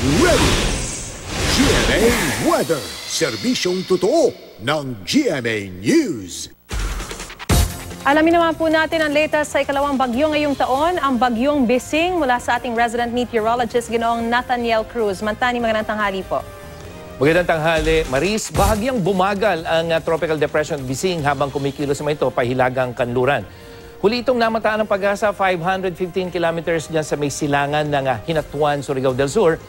ready! GMA Weather, serbisyong totoo ng GMA News. Alamin naman po natin ang latest sa ikalawang bagyo ngayong taon, ang bagyong Bising, mula sa ating resident meteorologist, Ginoong Nathaniel Cruz. Mantani, magandang tanghali po. Magandang tanghali, Maris. Bahagyang bumagal ang Tropical Depression Bising habang kumikilos naman ito pahilagang kanluran. Huli itong namataan ng Pag-asa, 515 kilometers dyan sa may silangan ng Hinatuan, Surigao del Sur.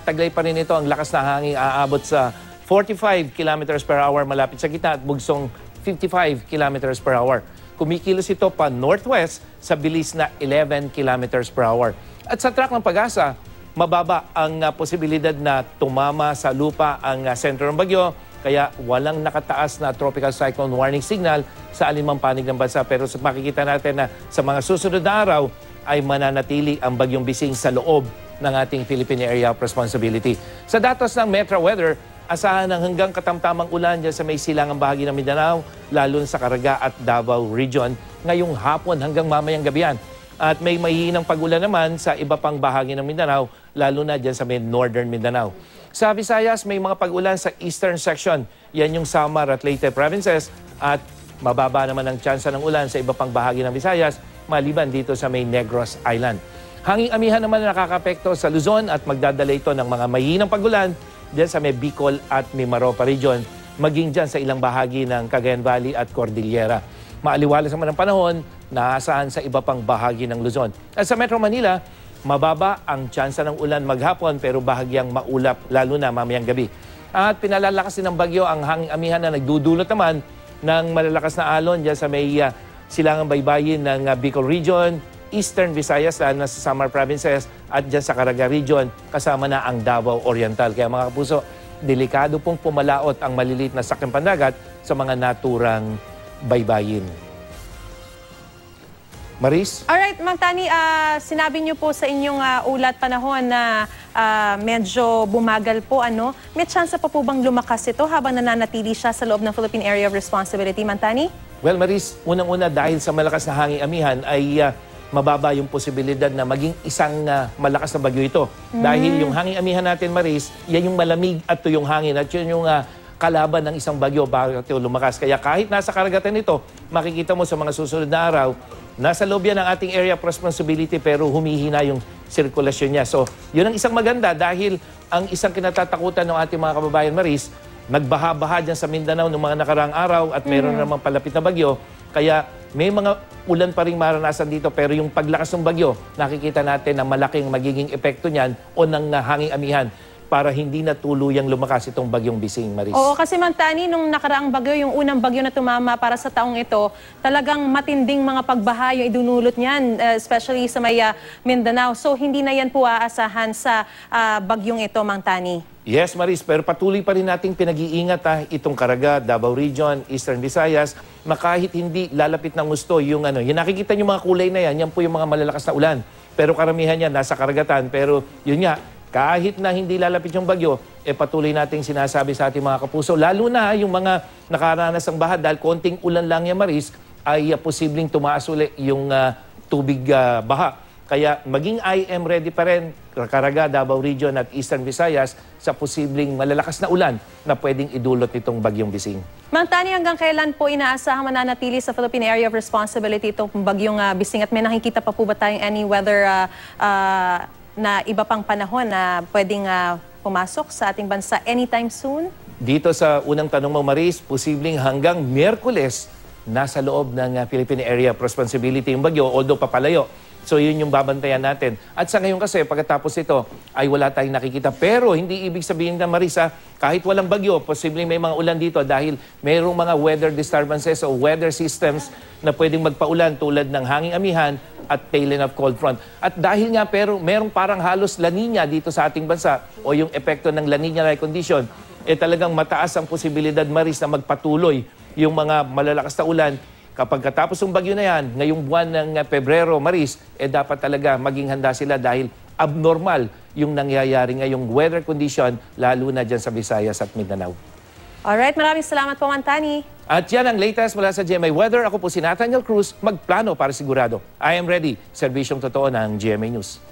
Taglay pa rin ito ang lakas na hangin, aabot sa 45 kilometers per hour malapit sa gitna at bugsong 55 kilometers per hour. Kumikilos ito pa northwest sa bilis na 11 kilometers per hour. At sa track ng Pag-asa, mababa ang posibilidad na tumama sa lupa ang sentro ng bagyo, kaya walang nakataas na tropical cyclone warning signal sa alinmang panig ng bansa. Pero makikita natin na sa mga susunod na araw ay mananatili ang bagyong Bising sa loob ng ating Philippine Area of Responsibility. Sa datos ng Metro Weather, asahan ng hanggang katamtamang ulan dyan sa may silangang bahagi ng Mindanao, lalo sa Caraga at Davao Region, ngayong hapon hanggang mamayang gabihan. At may mahihinang pag-ulan naman sa iba pang bahagi ng Mindanao, lalo na dyan sa may Northern Mindanao. Sa Visayas, may mga pag-ulan sa eastern section. Yan yung Samar at Leyte provinces. At mababa naman ang tsansa ng ulan sa iba pang bahagi ng Visayas, maliban dito sa may Negros Island. Hanging amihan naman na nakakapekto sa Luzon at magdadala ito ng mga mahihinang pag-ulan diyan sa may Bicol at Mimaropa region, maging dyan sa ilang bahagi ng Cagayan Valley at Cordillera. Maaliwalas naman ang panahon, naasahan sa iba pang bahagi ng Luzon. At sa Metro Manila, mababa ang tsansa ng ulan maghapon pero bahagyang maulap lalo na mamayang gabi. At pinalalakas din ng bagyo ang hanging amihan na nagdudulot naman ng malalakas na alon dyan sa may silangang baybayin ng Bicol region, Eastern Visayas, lalo na sa Samar provinces at dyan sa Caraga region, kasama na ang Davao Oriental. Kaya mga kapuso, delikado pong pumalaot ang maliliit na sakyang pandagat sa mga naturang baybayin. Maris? Alright, Mang Tani, sinabi niyo po sa inyong ulat panahon na medyo bumagal po. May tsansa pa po bang lumakas ito habang nananatili siya sa loob ng Philippine Area of Responsibility, Mang Tani? Well, Maris, unang-una dahil sa malakas na hanging amihan ay mababa yung posibilidad na maging isang malakas na bagyo ito. Dahil yung hanging amihan natin, Maris, yan yung malamig at tuyong hangin at yun yung kalaban ng isang bagyo bago ito lumakas. Kaya kahit nasa karagatan ito, makikita mo sa mga susunod na araw, nasa loob yan ng ating area of responsibility pero humihina yung sirkulasyon niya. So, yun ang isang maganda dahil ang isang kinatatakutan ng ating mga kababayan, Maris, nagbaha-baha dyan sa Mindanao noong mga nakaraang araw at mayroon namang palapit na bagyo. Kaya may mga ulan pa rin maranasan dito pero yung paglakas ng bagyo, nakikita natin na malaking magiging epekto niyan o ng hanging amihan para hindi na tuluyang lumakas itong bagyong Bising, Maris. Oo, kasi Mang Tani, nung nakaraang bagyo, yung unang bagyo na tumama para sa taong ito, talagang matinding mga pagbaha yung idunulot niyan, especially sa may Mindanao. So hindi na yan po aasahan sa bagyong ito, Mang Tani. Yes, Maris, pero patuloy pa rin nating pinag-iingat itong Caraga, Davao Region, Eastern Visayas, kahit hindi lalapit ng gusto yung yung nakikita niyo mga kulay na yan po yung mga malalakas na ulan. Pero karamihan yan nasa karagatan, pero yun nga, kahit na hindi lalapit yung bagyo, patuloy nating sinasabi sa ating mga kapuso, lalo na yung mga nakaranas ng baha dahil konting ulan lang yan, Maris, ay posibleng tumaas ulit yung tubig baha. Kaya maging IM ready pa rin, Caraga, Davao Region at Eastern Visayas sa posibleng malalakas na ulan na pwedeng idulot itong bagyong Bising. Mang Tani, hanggang kailan po inaasahang mananatili sa Philippine Area of Responsibility itong bagyong Bising? At may nakikita pa po ba tayong any weather na iba pang panahon na pwedeng pumasok sa ating bansa anytime soon? Dito sa unang tanong mo, Maris, posibleng hanggang Miyerkules nasa loob ng Philippine Area of Responsibility yung bagyo, although papalayo. So yun yung babantayan natin. At sa ngayon kasi, pagkatapos ito, ay wala tayong nakikita. Pero hindi ibig sabihin na, Marisa, kahit walang bagyo, posibleng may mga ulan dito dahil mayroong mga weather disturbances o weather systems na pwedeng magpaulan tulad ng hanging amihan at tail end of cold front. At dahil nga pero merong parang halos La Nina dito sa ating bansa o yung epekto ng La Nina-like condition, talagang mataas ang posibilidad, Maris, na magpatuloy yung mga malalakas na ulan. Kapag katapos ng bagyo na yan, ngayong buwan ng Pebrero, Maris, dapat talaga maging handa sila dahil abnormal yung nangyayari ngayong weather condition, lalo na dyan sa Visayas at Mindanao. Alright, maraming salamat po, Mantani. At yan ang latest mula sa GMA Weather. Ako po si Nathaniel Cruz, magplano para sigurado. I am ready. Serbisyong totoo ng GMA News.